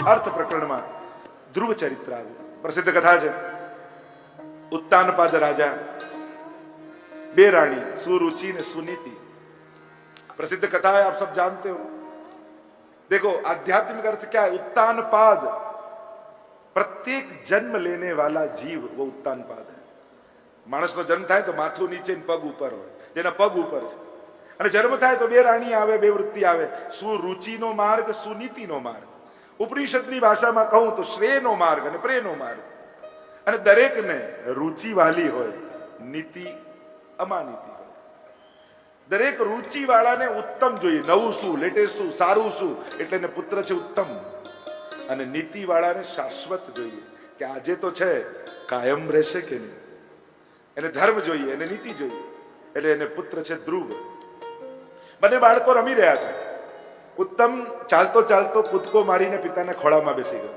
અર્થ પ્રકરણમાં ધ્રુવ ચરિત્ર આવ્યું. પ્રસિદ્ધ કથા છે. उत्तानपाद राजा, बे रानी, सुरुचि ने सुनीति. प्रसिद्ध कथा है, आप सब जानते हो. देखो आध्यात्मिक अर्थ क्या है? उत्तानपाद, प्रत्येक जन्म लेने वाला जीव वो उत्तानपाद है. माणसનો જન્મ થાય તો માથું નીચે ને પગ ઉપર હોય, જેના પગ ઉપર છે. અને જન્મ થાય તો બે રાણી આવે, બે વૃત્તિ આવે. સુરુચિનો માર્ગ, સુનીતિનો માર્ગ. ઉપનિષદની ભાષામાં કહું તો શ્રેયનો માર્ગ અને પ્રેયનો માર્ગ. અને દરેકને રુચિ વાલી હોય, નીતિ અમાનીતિ હોય. દરેક રુચિ વાળાને ઉત્તમ જોઈએ, નવું શું, લેટેસ્ટ શું, સારું શું, એટલે એને પુત્ર છે ઉત્તમ. અને નીતિ વાળાને શાશ્વત જોઈએ કે આજે તો છે, કાયમ રહેશે કે નહીં. એને ધર્મ જોઈએ, એને નીતિ જોઈએ, એટલે એને પુત્ર છે ધ્રુવ. બંને બાળકો રમી રહ્યા હતા. ઉત્તમ ચાલતો ચાલતો કૂદકો મારીને પિતાના ખોળામાં બેસી ગયો.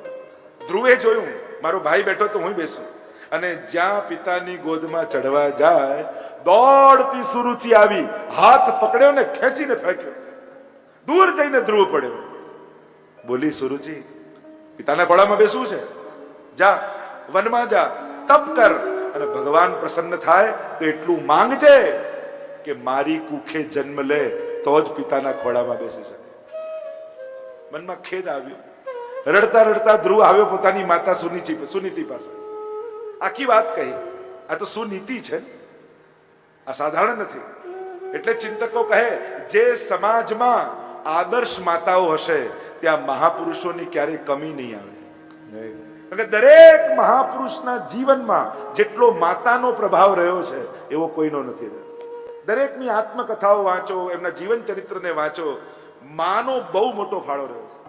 ધ્રુવે જોયું મારો ભાઈ બેઠો તો હું બેસું. અને જ્યાં પિતાની ગોદમાં ચડવા જાય, દોડતી સુરુચિ આવી, હાથ પકડ્યો ને ખેંચીને ફેંક્યો. દૂર જઈને ધ્રુવ પડ્યો. બોલી, સુરુચિ, પિતાના ખોળામાં બેસવું છે, જા વનમાં જા, તપ કર, અને ભગવાન પ્રસન્ન થાય તો એટલું માંગજે કે મારી કુખે જન્મ લે તો જ પિતાના ખોળામાં બેસી શકે. મનમાં ખેદ આવ્યો. રડતા રડતા ધ્રુવ આવ્યો પોતાની માતા સુનીતિ પાસે. આખી વાત કહી. આ તો સુનીતિ છે, આ સાધારણ નથી. એટલે ચિંતકો કહે, જે સમાજમાં આદર્શ માતાઓ હશે ત્યાં મહાપુરુષોની ક્યારેય કમી નહીં આવે. દરેક મહાપુરુષના જીવનમાં જેટલો માતાનો પ્રભાવ રહ્યો છે એવો કોઈનો નથી રહ્યો. દરેકની આત્મકથાઓ વાંચો, એમના જીવન ચરિત્રને વાંચો, માનો બહુ મોટો ફાળો રહ્યો છે.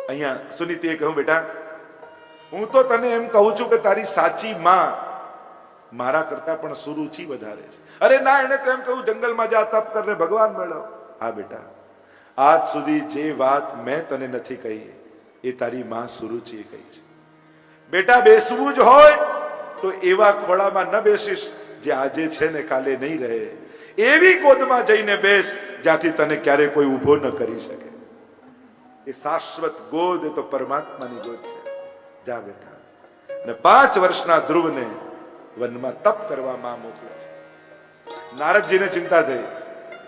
અહીંયા સુનીતિએ કહ્યું, બેટા, હું તો તને એમ કહું છું કે તારી સાચી માં મારા કરતા પણ સુરુચિ વધારે છે. અરે ના, એને તો એમ કહ્યું જંગલમાં જા, તપ કરને ભગવાન મેળવ. હા બેટા, આજ સુધી જે વાત મેં તને નથી કહી એ તારી માં સુરુચિએ કહી છે. બેટા, બેસવું જ હોય તો એવા ખોળામાં ન બેસીશ જે આજે છે ને કાલે નહીં રહે. એવી ગોદમાં જઈને બેસ જ્યાંથી તને ક્યારે કોઈ ઊભો ન કરી શકે. એ શાશ્વત ગોદ તો પરમાત્માની ગોદ છે. જા બેટા. અને 5 વર્ષના ધ્રુવને વનમાં તપ કરવા માં મોકલે છે. નારદજીને ચિંતા થઈ,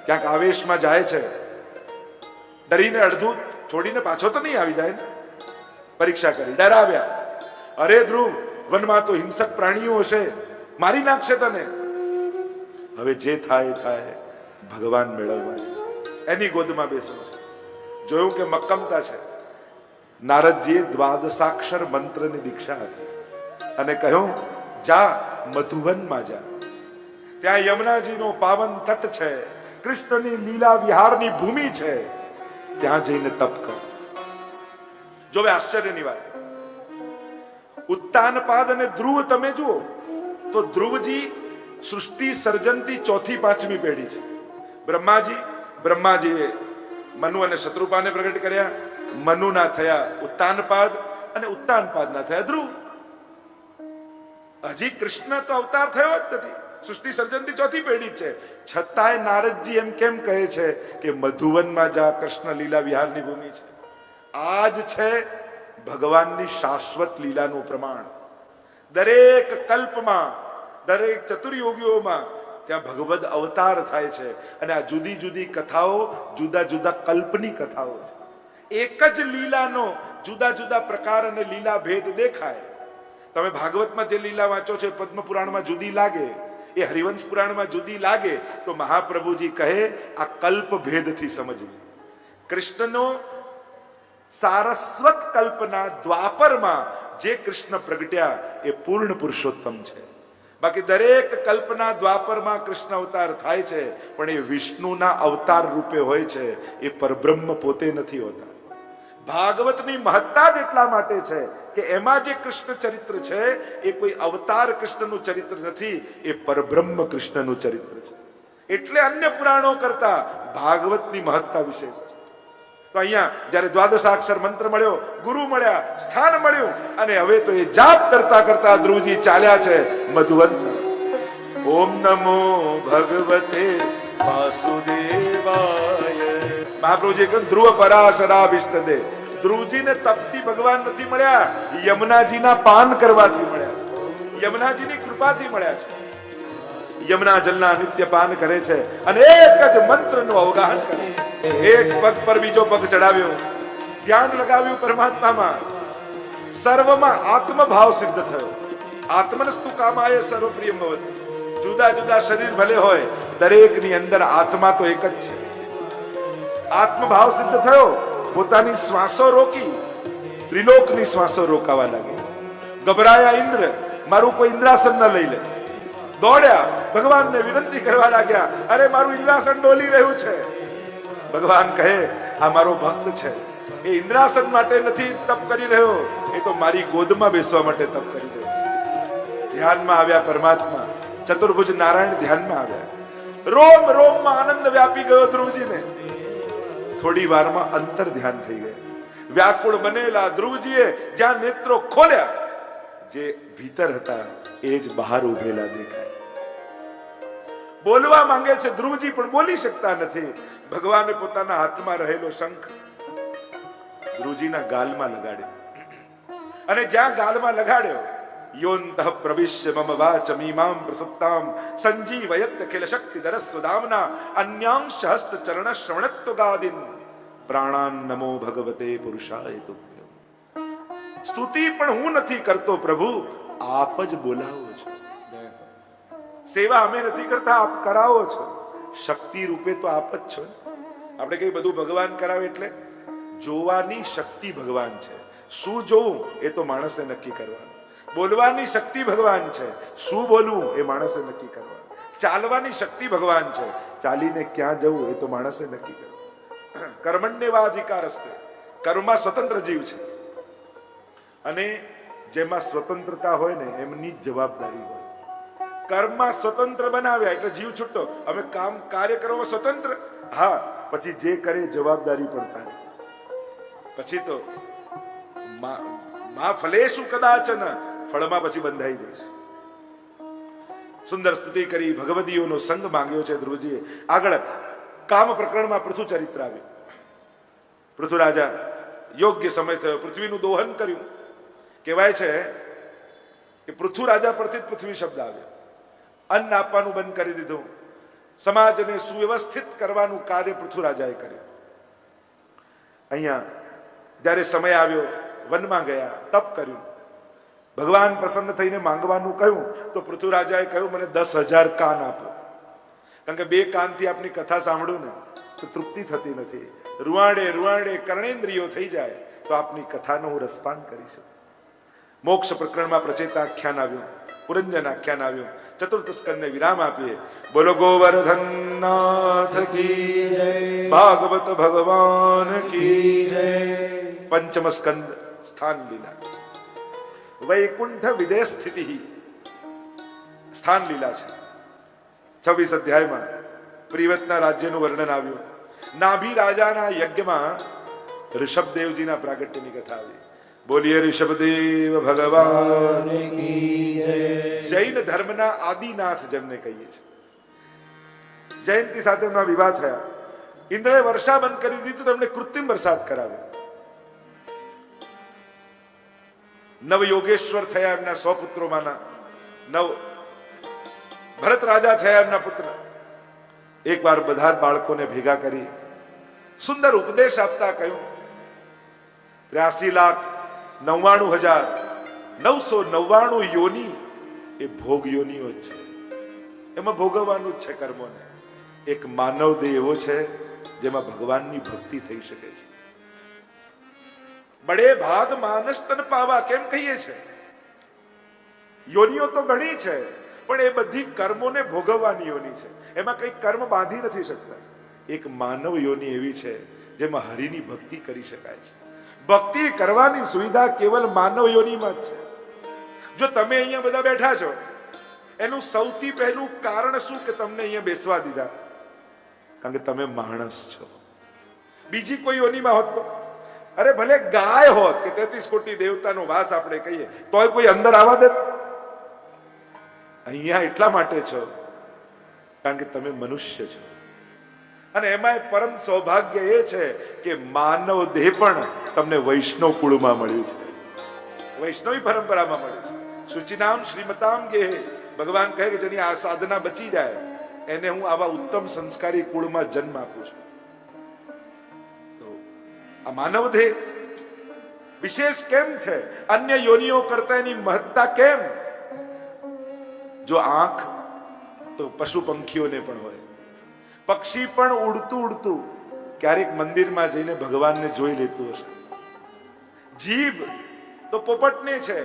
ક્યાંક આવેશમાં જાય છે, ડરીને અડધું છોડીને પાછો તો નહીં આવી જાય ને. પરીક્ષા કરી, ડરાવ્યા. અરે ધ્રુવ, વનમાં તો હિંસક પ્રાણીઓ હશે, મારી નાખશે તને. હવે જે થાય થાય, ભગવાન મેળવવા છે, એની ગોદમાં બેસવું છે. જોયું કે મક્કમતા છે. નારદજીએ દ્વાદશાક્ષર મંત્રની દીક્ષા હતી અને કહ્યું, જા મધુવનમાં જા, ત્યાં યમુનાજીનો પાવન તટ છે, કૃષ્ણની લીલા વિહારની ભૂમિ છે, ત્યાં જઈને તપ કર. જો હવે આશ્ચર્યની વાત, ઉત્તાનપાદ અને ધ્રુવ તમે જુઓ તો ધ્રુવજી સૃષ્ટિ સર્જનથી 4થી 5મી પેઢી છે. બ્રહ્માજીએ મનુ અને શત્રુપાને પ્રગટ કર્યા. મનુના થયા ઉત્તાનપાદ અને ઉત્તાનપાદના થયા ધ્રુવ. હજી કૃષ્ણ તો અવતાર થયો જ નથી. સૃષ્ટિ સર્જનથી 4થી પેઢી છે. છતાંય નારદજી એમ કેમ કહે છે કે મધુવનમાં જા, કૃષ્ણ લીલા વિહારની ભૂમિ છે. આજ છે ભગવાનની શાશ્વત લીલાનું પ્રમાણ. દરેક કલ્પમાં, દરેક ચતુર્યોગીઓમાં ત્યાં ભગવદ અવતાર થાય છે. અને આ જુદી જુદી કથાઓ જુદા જુદા કલ્પની કથાઓ છે. એક જ લીલાનો જુદા જુદા પ્રકાર અને લીલા ભેદ દેખાય. તમે ભાગવતમાં જે લીલા વાંચો છો પદ્મ પુરાણમાં જુદી લાગે, એ હરિવંશ પુરાણમાં જુદી લાગે, તો મહાપ્રભુજી કહે આ કલ્પ ભેદથી સમજવી. કૃષ્ણનો સારસ્વત કલ્પના દ્વાપરમાં જે કૃષ્ણ પ્રગટ્યા એ પૂર્ણ પુરુષોત્તમ છે. બાકી દરેક કલ્પના દ્વાપરમાં કૃષ્ણ અવતાર થાય છે, પણ એ વિષ્ણુના અવતાર રૂપે હોય છે, એ પરબ્રહ્મ પોતે નથી હોતા. ભાગવતની મહત્તા જ એટલા માટે છે કે એમાં જે કૃષ્ણ ચરિત્ર છે એ કોઈ અવતાર કૃષ્ણનું ચરિત્ર નથી, એ પરબ્રહ્મ કૃષ્ણનું ચરિત્ર છે. એટલે અન્ય પુરાણો કરતા ભાગવતની મહત્તા વિશેષ છે. તો અહીંયા જયારે દ્વાદશાક્ષર મંત્ર મળ્યો, ગુરુ મળ્યા, સ્થાન મળ્યું, અને હવે તો એ જાપ કરતા કરતા ધ્રુવજી ચાલ્યા છે મધુવન. ઓમ નમો ભગવતે વાસુદેવાય. મહાપ્રભુજી કહ્યું, ધ્રુવ પરાશરાભિષ્ટદે, ધ્રુવજીને તપથી ભગવાન નથી મળ્યા, યમુનાજીના પાન કરવાથી મળ્યા, યમુનાજીની કૃપાથી મળ્યા છે. યમુના જલના નિત્ય પાન કરે છે અને એક જ મંત્રનું અવગાહન કરે છે. એક પગ પર બીજો પગ ચડાવ્યો, ધ્યાન લગાવ્યું પરમાત્મામાં, સર્વમાં આત્મભાવ સિદ્ધ થયો. આત્મનસ્તુ કામાય સર્વપ્રિયમ ભવતિ. જુદા જુદા શરીર ભલે હોય, દરેકની અંદર આત્મા તો એક જ છે. આત્મભાવ સિદ્ધ થયો, પોતાની શ્વાસો રોકી, ત્રિલોકની શ્વાસો રોકાવા લાગી. ગભરાયા ઇન્દ્ર, મારું કોઈ ઇન્દ્રાસન ન લઈ લે. દોડ્યા, ભગવાનને વિનંતી કરવા લાગ્યા, અરે મારું ઇન્દ્રાસન ડોલી રહ્યું છે. ભગવાન કહે, આ મારો ભક્ત છે, એ ઇન્દ્રાસન માટે નથી તપ કરી રહ્યો, એ તો મારી ગોદમાં બેસવા માટે તપ કરી રહ્યો છે. ધ્યાનમાં આવ્યા પરમાત્મા, ચતુર્ભુજ નારાયણ ધ્યાનમાં આવ્યા. રોમ રોમમાં આનંદ વ્યાપી ગયો ધ્રુવજીને. થોડી વારમાં અંતર ધ્યાન થઈ ગયા. વ્યાકુળ બનેલા ધ્રુવજીએ જ્યાં નેત્રો ખોલ્યા, જે ભીતર હતા એ જ બહાર ઉભેલા દેખાય. બોલવા માંગે છે ધ્રુવજી, પણ બોલી શકતા નથી. ભગવાને પોતાના હાથમાં રહેલો શંખ ધ્રુવજીના ગાલમાં લગાડ્યો, અને જ્યાં ગાલમાં લગાડ્યો, યોંતઃ પ્રવિશ્ય મમ વાચમીમામ પ્રસુપ્તામ સંજીવયત અખિલ શક્તિધર સ્વદામના અન્યાંશ હસ્ત ચરણ શ્રવણત્વ ગાદિન પ્રાણાન નમો ભગવતે પુરુષાય તુભ્યમ. સ્તુતિ પણ હું નથી કરતો પ્રભુ, આપ જ બોલાવો છો. સેવા અમે નથી કરતા, આપ કરાવો છો. શક્તિ રૂપે તો આપ જ છો. આપણે કઈ બધું ભગવાન કરાવે એટલે જોવાની શક્તિ ભગવાન છે. શું જોવું એ તો માણસે નક્કી કરવાનું. બોલવાની શક્તિ ભગવાન છે, શું બોલવું એ માણસે નક્કી કરવાનું. ચાલવાની શક્તિ ભગવાન છે, ચાલીને ક્યાં જવું એ તો માણસે નક્કી કરવું. કર્મણ્યવાધિકાર હસ્તે, કર્મમાં સ્વતંત્ર જીવ છે, અને જેમાં સ્વતંત્રતા હોય ને એમની જ જવાબદારી હોય. કર્મમાં સ્વતંત્ર બનાવ્યા એટલે જીવ છૂટો. હવે કાર્ય કરવામાં સ્વતંત્ર, હા, પછી જે કરે જવાબદારી પણ થાય. પછી તો મા ફલેશુ કદાચન, ફળમાં પછી બંધાઈ જશે. સુંદર સ્તુતિ કરી, ભગવદીઓનો સંગ માંગ્યો છે ધ્રુવજીએ. આગળ કામ પ્રકરણમાં પૃથુ ચરિત્ર આવ્યું. પૃથુ રાજા યોગ્ય સમય થયો, પૃથ્વીનું દોહન કર્યું. કહેવાય છે કે પૃથુ રાજા પરથી પૃથ્વી શબ્દ આવ્યો. અન્ન આપવાનું બંધ કરી દીધું. સમાજને સુવ્યવસ્થિત કરવાનું કાર્ય પૃથુ રાજાએ કર્યું. અહીંયા જ્યારે સમય આવ્યો, વનમાં ગયા, તપ કર્યું, ભગવાન પ્રસન્ન થઈને માંગવાનું કહ્યું, તો પૃથુ રાજાએ કહ્યું, મને 10,000 કાન આપો. કારણ કે 2 કાનથી આપની કથા સાંભળું ને તો તૃપ્તિ થતી નથી. રૂવાડે રૂવાડે કર્ણેન્દ્રિયો થઈ જાય તો આપની કથાનો હું રસપાન કરી શકું. મોક્ષ પ્રકરણમાં પ્રચેતા આખ્યાન આવ્યું, પુરંજન આખ્યાન આવ્યું. ચતુર્થ સ્કંદને વિરામ આપીએ. બોલો ગોવર્ધનનાથ કી જય, ભાગવત ભગવાન કી જય. પંચમ સ્કંદ સ્થાન લીલા, વૈકુંઠ વિદેહ સ્થિતિ સ્થાન લીલા છે. 26 અધ્યાયમાં પ્રિવતના રાજ્યનું વર્ણન આવ્યું. નાભી રાજાના યજ્ઞમાં ઋષભદેવજીના પ્રાગટ્યની કથા આવી. બોલીએ ઋષભદેવ ભગવાન કી જય. જૈન ધર્મના આદિનાથ જેમને કહીએ છીએ. જયંતિ સાથે એમના વિવાહ થયા. ઇન્દ્રએ વર્ષા બંધ કરી દીધી તો એમણે કૃત્રિમ વરસાદ કરાવ્યો. નવ યોગેશ્વર થયા એમના 100 પુત્રોમાંના. ભરત રાજા થયા એમના પુત્ર. એક વાર બધા બાળકોને ભેગા કરી સુંદર ઉપદેશ આપતા કહ્યું, 83,99,999 યોની એ ભોગ યોનીઓ જ છે. એમાં ભોગવવાનું જ છે કર્મોને. એક માનવ દેહ એવો છે જેમાં ભગવાનની ભક્તિ થઈ શકે છે. બડે ભાગ માનસ તન પાવા કેમ કહીએ છે? યોનીઓ તો ઘણી છે, પણ એ બધી કર્મોને ભોગવવાની યોની છે. એમાં કઈ કર્મ બાંધી નથી શકતા. એક માનવ યોની એવી છે જેમાં હરિની ભક્તિ કરી શકાય છે. ભક્તિ કરવાની સુવિધા કેવલ માનવ યોનીમાં જ છે. જો તમે અહીંયા બધા બેઠા છો, એનું સૌથી પહેલું કારણ શું કે તમને અહીંયા બેસવા દીધા? કારણ કે તમે માણસ છો. બીજી કોઈ યોનીમાં હોત તો, અરે ભલે ગાય હોત કે 33 કોટી દેવતાનો વાસ આપણે કહીએ, તોય કોઈ અંદર આવવા દે? અહીંયા એટલા માટે છો કારણ કે તમે મનુષ્ય છો. અને એમાંય પરમ સૌભાગ્ય એ છે કે માનવ દેહ પણ તમને વૈષ્ણવ કુળમાં મળ્યું છે, વૈષ્ણવી પરંપરામાં મળ્યું છે. શુચિનામ શ્રીમતામ ગેહે, ભગવાન કહે કે જેની આ સાધના બચી જાય એને હું આવા ઉત્તમ સંસ્કારી કુળમાં જન્મ આપું છું. તો આ માનવ દેહ વિશેષ કેમ છે? અન્ય યોનિઓ કરતા એની મહત્તા કેમ? જો આંખ તો પશુ પંખીઓને પણ હોય, પક્ષી પણ ઉડતું ઉડતું ક્યારેક મંદિરમાં જઈને ભગવાનને જોઈ લેતું હશે. જીભ તો પોપટની છે,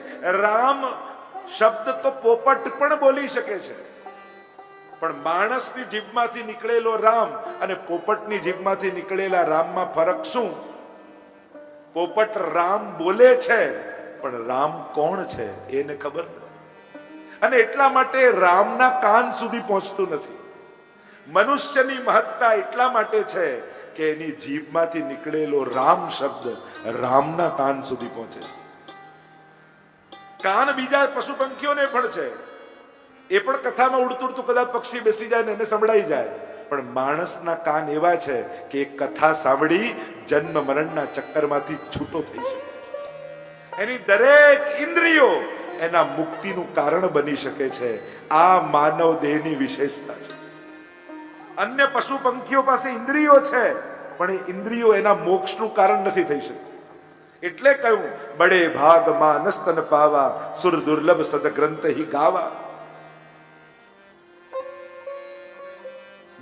રામ શબ્દ તો પોપટ પણ બોલી શકે છે, પણ માણસની જીભમાંથી નીકળેલો રામ અને પોપટની જીભમાંથી નીકળેલા રામમાં ફરક શું? પોપટ રામ બોલે છે, પણ રામ કોણ છે એને ખબર નથી, અને એટલા માટે રામના કાન સુધી પહોંચતું નથી. મનુષ્યની મહત્તા એટલા માટે છે કે એની જીભમાંથી નીકળેલો રામ શબ્દ રામના કાન સુધી પહોંચે. કાન બીજા પશુ પંખીઓને પણ છે, એ પણ કથામાં ઉડતું ઉડતું કદાચ પક્ષી બેસી જાય ને એને સંભળાઈ જાય, પણ માણસના કાન એવા છે કે એક કથા સાંભળી જન્મ મરણના ચક્કરમાંથી છૂટો થઈ શકે. એની દરેક ઇન્દ્રિયો એના મુક્તિનું કારણ બની શકે છે. આ માનવ દેહની વિશેષતા છે. અન્ય પશુ પંખીઓ પાસે ઇન્દ્રિયો છે, પણ એ ઇન્દ્રિયો એના મોક્ષનું કારણ નથી થઈ શકતી. એટલે કહ્યું બડે ભાગ માં નસ્તન પાવા, સુર દુર્લભ સદગ્રંથ હી ગાવા.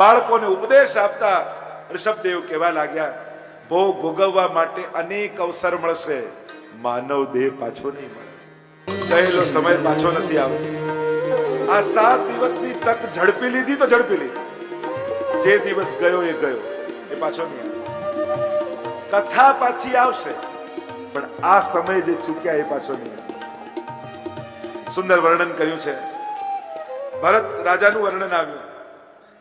બાળકોને ઉપદેશ આપતા ઋષભદેવ કહેવા લાગ્યા, ભોગ ભોગવવા માટે અનેક અવસર મળશે, માનવ દેહ પાછો નહીં મળે. ગયેલો સમય પાછો નથી આવતો. આ 7 દિવસની તક ઝડપી લીધી તો ઝડપી લીધી. જે દિવસ ગયો એ ગયો, એ પાછો નહીં આવે. કથા પાછી આવશે, પણ આ સમય જે ચૂક્યા એ પાછો નહીં આવે. સુંદર વર્ણન કર્યું છે. ભરત રાજાનું વર્ણન આવ્યું.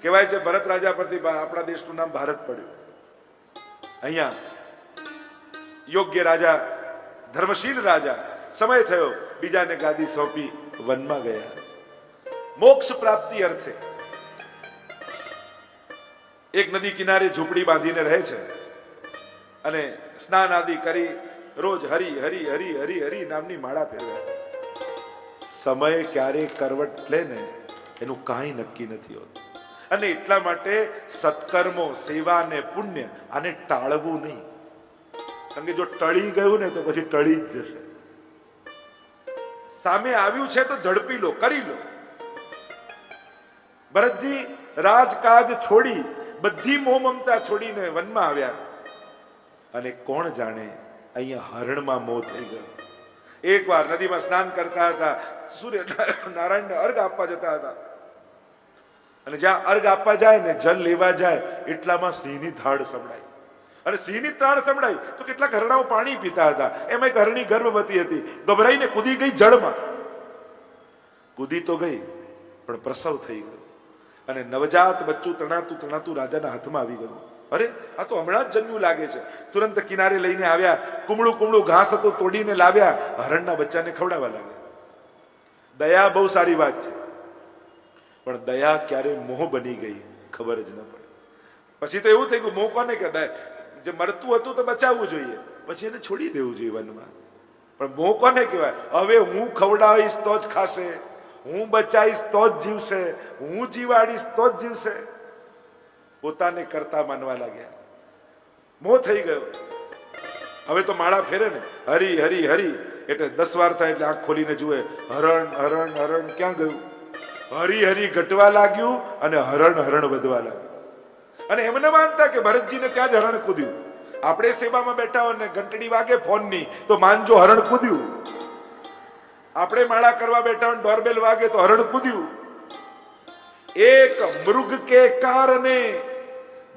કહેવાય છે ભરત રાજા પરથી આપણા દેશનું નામ ભારત પડ્યું. અહીંયા યોગ્ય રાજા, ધર્મશીલ રાજા, સમય થયો બીજાને ગાદી સોંપી વનમાં ગયા. મોક્ષ પ્રાપ્તિ અર્થે એક નદી કિનારે ઝૂંપડી બાંધીને રહે છે અને સ્નાન આદિ કરી રોજ હરી હરી હરી હરી હરી નામની માળા ફેરવે. સમય ક્યારે કરવટ લે ને એનું કાંઈ નક્કી નથી હોતું, અને એટલા માટે સત્કર્મો, સેવા ને પુણ્ય આને ટાળવું નહીં. કારણ કે જો ટળી ગયું ને તો પછી ટળી જ જશે. સામે આવ્યું છે તો ઝડપી લો, કરી લો. ભરતજી રાજકાજ છોડી, બધી મોહ મમતા છોડીને વનમાં આવ્યા, અને કોણ જાણે અહીંયા હરણમાં મોહ થઈ ગયો. એકવાર નદીમાં સ્નાન કરતા હતા, સૂર્ય નારાયણને અર્ઘ આપવા જતા હતા, અને જ્યાં અર્ઘ આપવા જાય ને જલ લેવા જાય એટલામાં સિંહની ધાડ સંભળાઈ. અને સિંહની ધાડ સંભળાઈ તો કેટલાક હરણાઓ પાણી પીતા હતા. એમાં એક હરણી ગર્ભવતી હતી, ગભરાઈને કૂદી ગઈ જળમાં. કૂદી તો ગઈ, પણ પ્રસવ થઈ ગયો, અને નવજાત બચ્ચું તણાતું તણાતું રાજાના હાથમાં આવી ગયું. અરે આ તો હમણાં જ જન્મ્યું લાગે છે. તુરંત કિનારે લઈને આવ્યા, કુમળું કુમળું ઘાસ હતું તોડીને લાવ્યા, હરણના બચ્ચાને ખવડાવવા લાગ્યા. દયા બહુ સારી વાત છે, પણ દયા ક્યારે મોહ બની ગઈ ખબર જ ન પડે. પછી તો એવું થઈ ગયું, મોહ કોને કહેવાય? જે મરતું હતું તો બચાવવું જોઈએ, પછી એને છોડી દેવું જોઈએ વનમાં. પણ મોહ કોને કહેવાય? હવે હું ખવડાવીશ તો જ ખાશે, હું બચાવીશ તો જ જીવશે, હું જીવાડીશ તો જ જીવશે. પોતાને કરતા માનવા લાગ્યા, મોહ થઈ ગયો. હવે તો માળા ફેરે ને હરી હરી હરી એટલે 10 વાર થાય એટલે આંખ ખોલીને જુએ, હરણ હરણ હરણ ક્યાં ગયું? હરી હરી ઘટવા લાગ્યું અને હરણ હરણ વધવા લાગ્યું. અને એમ ન માનતા કે ભરતજીને ત્યાં જ હરણ કૂદ્યું. આપણે સેવામાં બેઠા હોય ને ઘંટડી વાગે ફોનની તો માનજો હરણ કૂદ્યું. આપણે માળા કરવા બેઠા હોય ડોરબેલ વાગે તો હરણ કૂદ્યું. એક મૃગ કે કારણે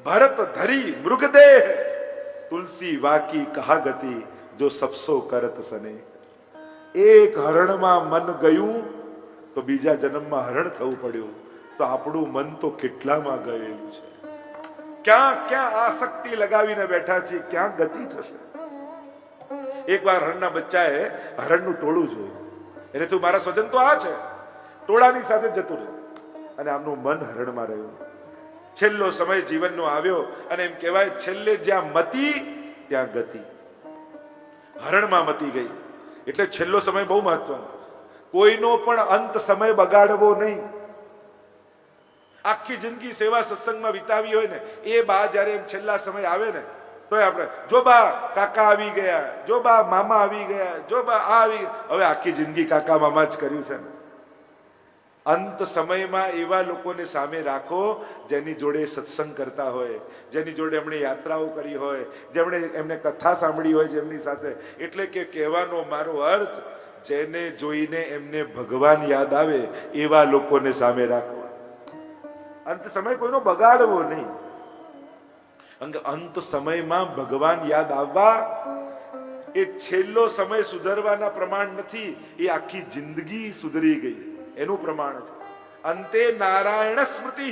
ભરત ધરી મૃગદેહ, તુલસી વાકી કહાગતી જો સપસો કરત સને. એક હરણમાં મન ગયું તો બીજા જન્મમાં હરણ થવું પડ્યું. તો આપણું મન તો કેટલામાં ગયેલું છે. ક્યાં ક્યાં આસક્તિ લગાવીને બેઠા છે, ક્યાં ગતિ થશે. એકવાર હરણના બચ્ચાએ હરણનું ટોળું જોયું. એને તું મારા સ્વજન તો આ છે, ટોળાની સાથે જતું રહ્યું, અને આમનું મન હરણમાં રહ્યું. છેલ્લો સમય જીવનનો આવ્યો અને એમ કહેવાય છેલ્લે જ્યાં મતી ત્યાં ગતિ. હરણમાં મતી ગઈ એટલે છેલ્લો સમય બહુ મહત્વનો. કોઈનો પણ અંત સમય બગાડવો નહીં. આખી જિંદગી સેવા સત્સંગમાં વિતાવી હોય ને એ બા જયારે એમ છેલ્લા સમય આવે ને તો આપણે જો બા કાકા આવી ગયા, જો બા મામા આવી ગયા, જો બા આ આવી, હવે આખી જિંદગી કાકા મામા જ કર્યું છે ને. અંત સમયમાં એવા લોકોને સામે રાખો જેની જોડે સત્સંગ કરતા હોય, જેની જોડે એમણે યાત્રાઓ કરી હોય, જેમણે એમને કથા સાંભળી હોય જેમની સાથે. એટલે કે કહેવાનો મારો અર્થ, જેને જોઈને એમને ભગવાન યાદ આવે એવા લોકોને સામે રાખવા. અંત સમય કોઈનો બગાડવો નહીં. અંત સમયમાં ભગવાન યાદ આવવા એ છેલ્લો સમય સુધરવાના પ્રમાણ નથી, એ આખી જિંદગી સુધરી ગઈ એનું પ્રમાણ છે. અંતે નારાયણ સ્મૃતિ.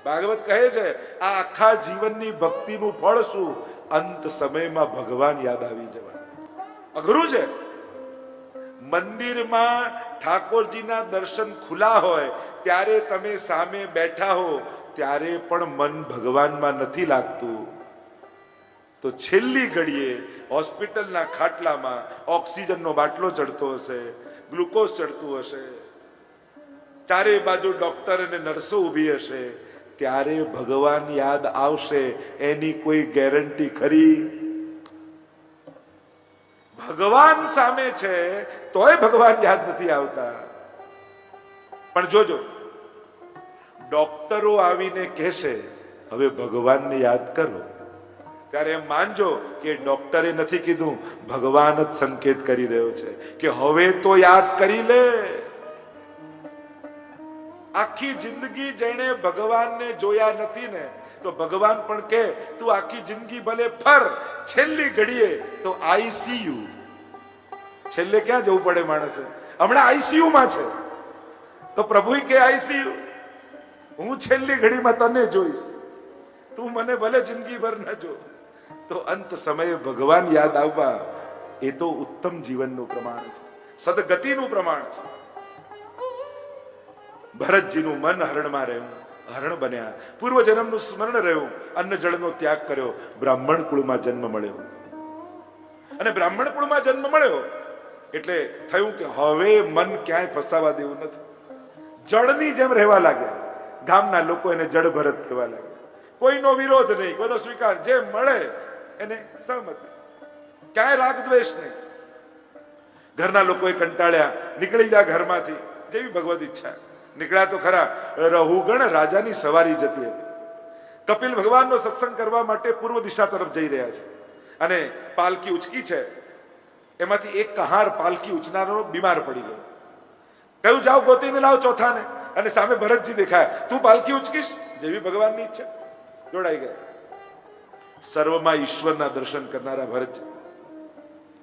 ભાગવત કહે છે આ આખા જીવનની ભક્તિનું ફળ શું? અંત સમયમાં ભગવાન યાદ આવી જવા. અઘરું છે. મંદિરમાં ઠાકોરજીના દર્શન ખુલ્લા હોય ત્યારે તમે સામે બેઠા હો ત્યારે પણ મન ભગવાનમાં નથી લાગતું. તો છેલ્લી ઘડીએ હોસ્પિટલના ખાટલામાં ઓક્સિજનનો બાટલો ચડતો હશે, ગ્લુકોઝ ચડતું હશે, ચારે બાજુ ડોક્ટર અને નર્સો ઊભી હશે, ત્યારે ભગવાન યાદ આવશે એની કોઈ ગેરંટી ખરી? ભગવાન સામે છે તોય ભગવાન યાદ નથી આવતા. પણ જોજો, ડોક્ટરો આવીને કહેશે હવે ભગવાનને યાદ કરો, ત્યારે એમ માનજો કે ડોક્ટરે નથી કીધું, ભગવાન જ સંકેત કરી રહ્યો છે કે હવે તો યાદ કરી લે. આખી જિંદગી જેણે ભગવાનને જોયા નથી ને તો ભગવાન પણ કહે તું આખી જિંદગી ભલે ફર, છેલ્લી ઘડીએ તો આઈસીયુ. છેલ્લે ક્યાં જવું પડે માણસે? હમણાં આઈસીયુ માં છે તો પ્રભુ કે આઈસીયુ, હું છેલ્લી ઘડીમાં તને જોઈશ, તું મને ભલે જિંદગી ભર ન જો. તો અંત સમયે ભગવાન યાદ આવવા એ તો ઉત્તમ જીવનનું પ્રમાણ છે, સદગતિનું પ્રમાણ છે. ભરતજીનું મન હરણમાં રહ્યું, હરણ બન્યા, પૂર્વ જન્મનું સ્મરણ રહ્યું, અન્ન જળનો ત્યાગ કર્યો, બ્રાહ્મણ કુળમાં જન્મ મળ્યો. અને બ્રાહ્મણ કુળમાં જન્મ મળ્યો એટલે થયું કે હવે મન ક્યાંય ફસાવા દેવું નથી. જળની જેમ રહેવા લાગ્યા. ગામના લોકો એને જળ ભરત કહેવા લાગ્યા. કોઈનો વિરોધ નહીં, કોઈનો સ્વીકાર, જે મળે એને સહમતિ, ક્યાંય રાગ દ્વેષ નહીં. ઘરના લોકોએ કંટાળ્યા, નીકળી ગયા ઘરમાંથી, જેવી ભગવત ઈચ્છા. નીકળ્યા તો ખરા. રહુગણ રાજાની સવારી જતી હતી. કપિલ ભગવાનનો સત્સંગ કરવા માટે પૂર્વ દિશા તરફ જઈ રહ્યા છે અને પાલકી ઉચકી છે. એમાંથી એક કહાર પાલકી ઉચનારો બીમાર પડી ગયો. કહ્યું જાઓ ગોતીને લાવો ચોથાને. અને સામે ભરતજી દેખાયા, તું પાલકી ઉચકીશ? જેવી ભગવાનની ઈચ્છા. જોડાઈ ગયા. સર્વમાં ઈશ્વરના દર્શન કરનારા ભરતજી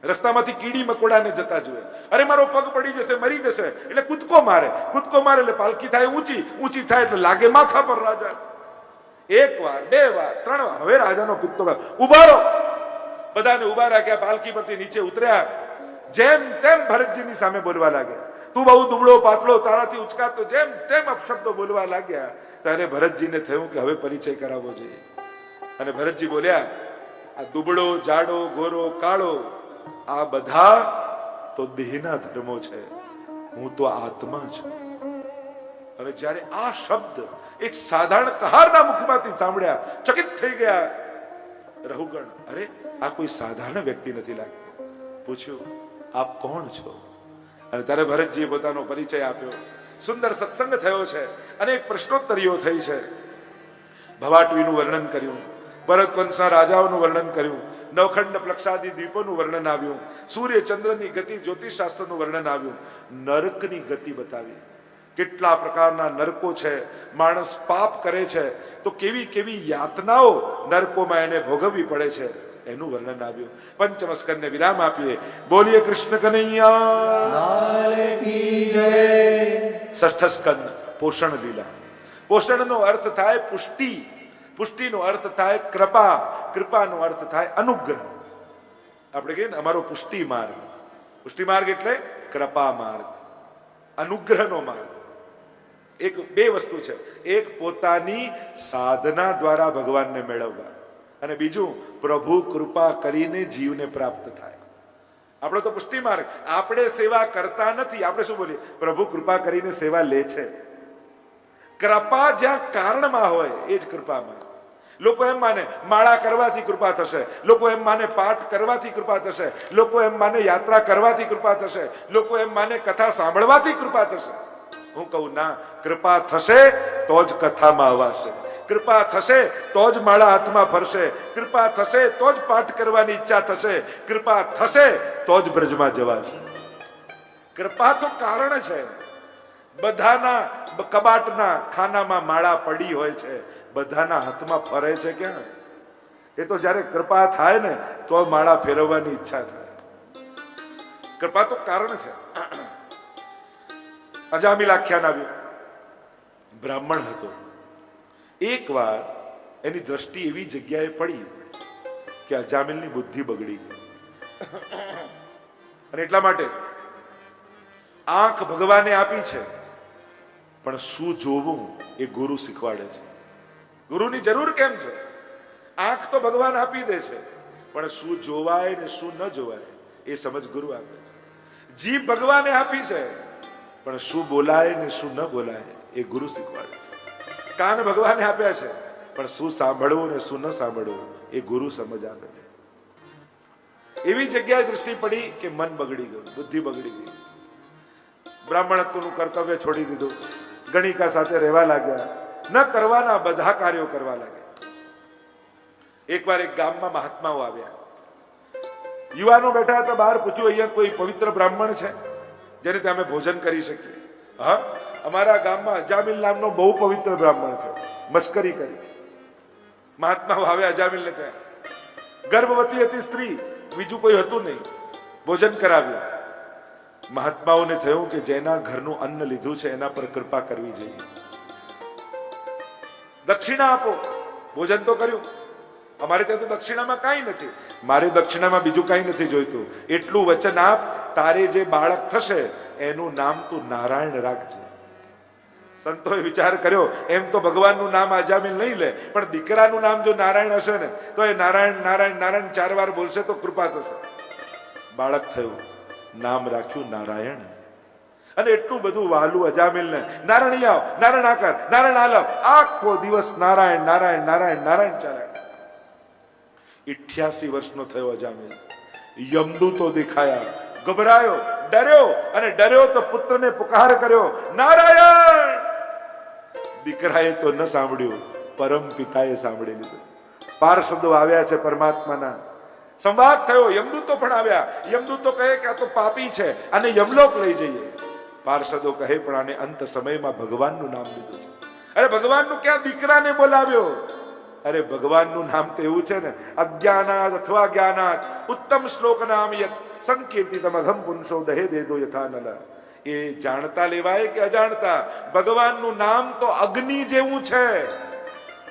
રસ્તામાંથી કીડી મકોડાને જતા જોયે, અરે મારો પગ પડી જશે, મરી જશે, એટલે કૂદકો મારે. કૂદકો મારે એટલે પાલકી થાય ઊંચી, ઊંચી થાય એટલે લાગે માથા પર રાજા. એક વાર, બે વાર, ત્રણ વાર, હવે રાજાનો પિત્તો ઉભા રહો. બધાને ઉભા રાખ્યા, પાલકી પરથી નીચે ઉતર્યા. જેમ તેમ ભરતજીની સામે બોલવા લાગ્યા, તું બહુ દુબળો પાતળો, તારાથી ઉચકાતો, જેમ તેમ અપશબ્દો બોલવા લાગ્યા. ત્યારે ભરતજીને થયું કે હવે પરિચય કરાવવો જોઈએ. અને ભરતજી બોલ્યા, આ દુબળો, જાડો, ગોરો, કાળો, આ બધા તો દેહના ધર્મો છે, હું તો આત્મા છું. અને જ્યારે આ શબ્દ એક સાધારણ કહારના મુખમાંથી સાંભળ્યા, ચકિત થઈ ગયા રહુગણ. અરે આ કોઈ સાધારણ વ્યક્તિ નથી લાગતી. પૂછ્યું, આપ કોણ છો? અને ત્યારે ભરતજીએ પોતાનો પરિચય આપ્યો. સુંદર સત્સંગ થયો છે, અનેક પ્રશ્નોત્તરીઓ થઈ છે. ભવાટવીનું વર્ણન કર્યું, ભરતવંશના રાજાઓનું વર્ણન કર્યું, નવખંડ પ્લક્ષાદી દ્વીપોનું વર્ણન આવ્યું, સૂર્ય ચંદ્રની ગતિ, જ્યોતિષશાસ્ત્રનું વર્ણન આવ્યું, નરકની ગતિ બતાવી. કેટલા પ્રકારના નરકો છે. માણસ પાપ કરે છે તો કેવી કેવી યાતનાઓ નરકોમાં એને ભોગવવી પડે છે એનું વર્ણન આવ્યું. પંચમ સ્કંદને વિરામ આપીએ. બોલીએ કૃષ્ણ કનૈયા કી જય. ષષ્ઠ સ્કંદ પોષણ લીલા. પોષણનો અર્થ થાય પુષ્ટિ, પુષ્ટિનો અર્થ થાય કૃપા, કૃપાનો અર્થ થાય અનુગ્રહ. આપણે કહીએ ને અમારો પુષ્ટિ માર્ગ. પુષ્ટિ માર્ગ એટલે કૃપા માર્ગ, અનુગ્રહનો માર્ગ. એક બે વસ્તુ છે. એક પોતાની સાધના દ્વારા ભગવાનને મેળવવા, અને બીજું પ્રભુ કૃપા કરીને જીવને પ્રાપ્ત થાય. આપણો તો પુષ્ટિ માર્ગ. આપણે સેવા કરતા નથી. આપણે શું બોલીએ? પ્રભુ કૃપા કરીને સેવા લે છે. કૃપા જ્યાં કારણમાં હોય એ જ કૃપામાં. લોકો એમ માને માળા કરવાથી કૃપા થશે, લોકો એમ માને પાઠ કરવાથી કૃપા થશે, લોકો એમ માને યાત્રા કરવાથી કૃપા થશે, લોકો એમ માને કથા સાંભળવાથી કૃપા થશે. હું કહું ના, કૃપા થશે તો જ કથામાં અવાશે, કૃપા થશે તો જ માળા હાથમાં ફરશે, કૃપા થશે તો જ પાઠ કરવાની ઈચ્છા થશે, કૃપા થશે તો જ બ્રજમાં જવાશે. કૃપા તો કારણ છે. બધાના કબાટના ખાનામાં માળા પડી હોય છે, બધાના હાથમાં ફરે છે ક્યાં? એ તો જ્યારે કૃપા થાય ને તો માળા ફેરવવાની ઈચ્છા થાય. કૃપા તો કારણ છે. અજામિલ આખ્યાન આવ્યું. બ્રાહ્મણ હતો. એક વાર એની દ્રષ્ટિ એવી જગ્યાએ પડી કે અજામિલની બુદ્ધિ બગડી ગઈ, અને એટલા માટે આંખ ભગવાને આપી છે, પણ શું જોવું એ ગુરુ શીખવાડે છે. ગુરુની જરૂર કેમ છે? આંખ તો ભગવાન આપી દે છે, પણ શું જોવાય ને શું ન જોવાય એ સમજ ગુરુ આપે છે. જીભ ભગવાને આપી છે, પણ શું બોલાય ને શું ન બોલાય એ ગુરુ શીખવાડે છે. કાન ભગવાને આપ્યા છે, પણ શું સાંભળવું ને શું ન સાંભળવું એ ગુરુ સમજ આપે છે. એવી જગ્યાએ દૃષ્ટિ પડી કે મન બગડી ગયું, બુદ્ધિ બગડી ગઈ. બ્રાહ્મણત્વનું કર્તવ્ય છોડી દીધું, ગણિકા સાથે રહેવા લાગ્યા, ન કરવાના બધા કાર્યો કરવા લાગ્યા. એકવાર એક ગામમાં મહાત્માઓ આવ્યા. યુવાનો બેઠા હતા બહાર. પૂછ્યું, અહીંયા કોઈ પવિત્ર બ્રાહ્મણ છે જેને ત્યાં અમે ભોજન કરી શકીએ? હા, અમારા ગામમાં અજામિલ નામનો બહુ પવિત્ર બ્રાહ્મણ છે. મશ્કરી કરી. મહાત્માઓ આવ્યા અજામિલને ત્યાં. ગર્ભવતી હતી સ્ત્રી, બીજું કોઈ હતું નહીં. ભોજન કરાવ્યું. મહાત્માઓને થયું કે જેના ઘરનું અન્ન લીધું છે એના પર કૃપા કરવી જોઈએ. દક્ષિણા આપો. ભોજન તો કર્યું. અમારે ત્યાં તો દક્ષિણામાં કાંઈ નથી. મારે દક્ષિણામાં બીજું કાંઈ નથી જોઈતું. એટલું વચન આપ, તારે જે બાળક થશે એનું નામ તું નારાયણ રાખજે. સંતોએ વિચાર કર્યો, એમ તો ભગવાનનું નામ અજામિલ નહીં લે, પણ દીકરાનું નામ જો નારાયણ હશે ને તો એ નારાયણ નારાયણ નારાયણ 4 વાર બોલશે તો કૃપા થશે. બાળક થયું, નામ રાખ્યું નારાયણ. અને એટલું બધું વહાલું અજામિલને, નારાયણ આવ, નારાયણ આકર, નારાયણ આલવ. આખો દિવસ નારાયણ નારાયણ નારાયણ નારાયણ ચાલે. 88 વર્ષનો થયો અજામિલ. યમદૂતો દેખાયા, ગભરાયો, ડર્યો, અને ડર્યો તો પુત્રને પુકાર કર્યો, નારાયણ. દીકરાએ તો ન સાંભળ્યું, પરમ પિતાએ સાંભળી લીધું. પાર્ષદો આવ્યા છે પરમાત્માના. સંવાદ થયો, યમદૂતો પણ આવ્યા. યમદૂતો કહે કે આ તો પાપી છે, આને યમલોક લઈ જઈએ. પાર્ષદો કહે પણ આને અંત સમયમાં ભગવાનનું નામ લીધું છે. અરે ભગવાનનું ક્યાં દીકરાને બોલાવ્યો? અરે ભગવાનનું નામ તો એવું છે ને, અજ્ઞાનાત અથવા જ્ઞાનાત ઉત્તમ શ્લોક નામ યત સંકીર્તિતમ અઘમ પુંસો દહે દેદો યથા નલ. એ જાણતા લેવાય કે અજાણતા, ભગવાનનું નામ તો અગ્નિ જેવું છે.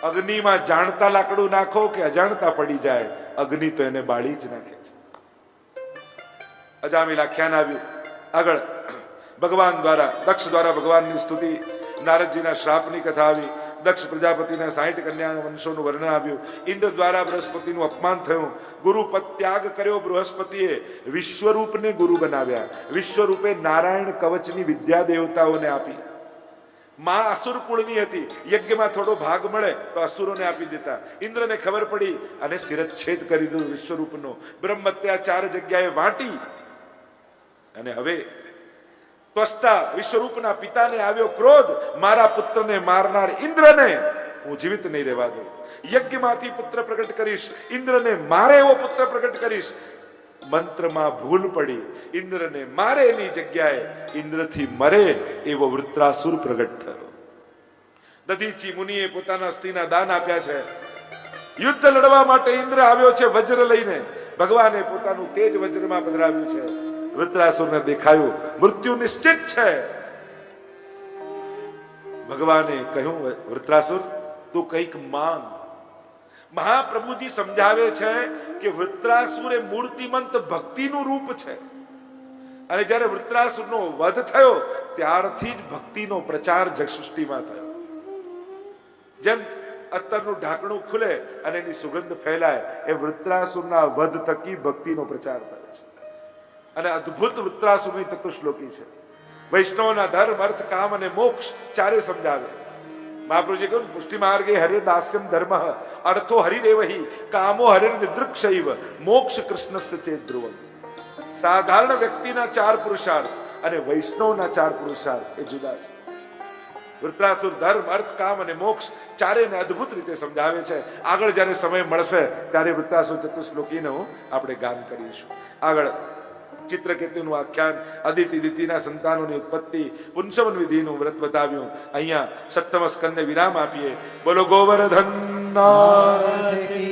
અગ્નિમાં જાણતા લાકડું નાખો કે અજાણતા પડી જાય, અગ્નિ તો એને બાળી જ નાખે છે. અજામિલ આખ્યાન આવ્યું. આગળ ભગવાન દ્વારા, દક્ષ દ્વારા ભગવાનની સ્તુતિ, નારદજીના શ્રાપની કથા આવી. દક્ષ પ્રજાપતિના 60 કન્યા વંશોનું વર્ણન આવ્યું. ઇન્દ્ર દ્વારા બૃહસ્પતિનું અપમાન થયું. ગુરુ પદ ત્યાગ કર્યો બૃહસ્પતિએ. વિશ્વરૂપને ગુરુ બનાવ્યા. વિશ્વરૂપે નારાયણ કવચની વિદ્યા દેવતાઓને આપી. માં અસુર કુળની હતી, યજ્ઞમાં થોડો ભાગ મળે તો અસુરોને આપી દેતા. ઇન્દ્રને ખબર પડી અને શિરચ્છેદ કરી દીધું વિશ્વરૂપનો. બ્રહ્મત્યા 4 જગ્યાએ વાંટી. અને હવે ત્વષ્ટા વિશ્વરૂપના પિતાને આવ્યો ક્રોધ, મારા પુત્રને મારનાર ઇન્દ્રને હું જીવિત નહીં રહેવા દઉં. યજ્ઞમાંથી પુત્ર પ્રગટ કરીશ, ઇન્દ્રને મારે એવો પુત્ર પ્રગટ કરીશ. મંત્રમાં ભૂલ પડી, ઇન્દ્રને મારે એની જગ્યાએ ઇન્દ્રથી મરે એવો વૃત્રાસુર પ્રગટ થયો. દધીચી મુનિએ પોતાના અસ્થિના દાન આપ્યા છે. યુદ્ધ લડવા માટે ઇન્દ્ર આવ્યો છે વજ્ર લઈને. ભગવાને પોતાનું તેજ વજ્રમાં પધરાવ્યું છે. વૃત્રાસુરને દેખાયું મૃત્યુ નિશ્ચિત છે. ભગવાને કહ્યું, વૃત્રાસુર તું કંઈક માંગ. મહાપ્રભુજી સમજાવે છે કે વૃત્રાસુર એ મૂર્તિમંત ભક્તિનું રૂપ છે. અને જ્યારે વૃત્રાસુરનો વધ થયો ત્યારથી જ ભક્તિનો પ્રચાર સૃષ્ટિમાં થયો. જેમ અત્તરનું ઢાંકણું ખુલે અને એની સુગંધ ફેલાય, એ વૃત્રાસુરના વધ થકી ભક્તિનો પ્રચાર થયો છે. અને અદ્ભુત વૃત્રાસુરની ચતુશ્લોકી છે. વૈષ્ણવના ધર્મ, અર્થ, કામ અને મોક્ષ ચારે સમજાવે. મહાપ્રભુજી કહ્યું, પુષ્ટિ માર્ગે હરે દાસ્યમ ધર્મ, અર્થો હરિરેવહી, કામો હરિર નિદૃક્ષૈવ, મોક્ષ કૃષ્ણસ્ય ચેત ધ્રુવમ. સાધારણ વ્યક્તિના ચાર પુરુષાર્થ અને વૈષ્ણવના ચાર પુરુષાર્થ એ જુદા છે. વૃત્રાસુર ધર્મ, અર્થ, કામ અને મોક્ષ ચારેયને અદ્ભુત રીતે સમજાવે છે. આગળ જ્યારે સમય મળશે ત્યારે વૃત્રાસુર ચતુશ્લોકીનું આપણે ગાન કરીશું. આગળ ચિત્રકેતુનું આખ્યાન, અદિતિ દિતિના સંતાનોની ઉત્પત્તિ, પુંસવન વિધિનું વ્રત બતાવ્યું. અહીંયા સપ્તમ સ્કંદને વિરામ આપીએ. બોલો ગોવર્ધન નાથ કી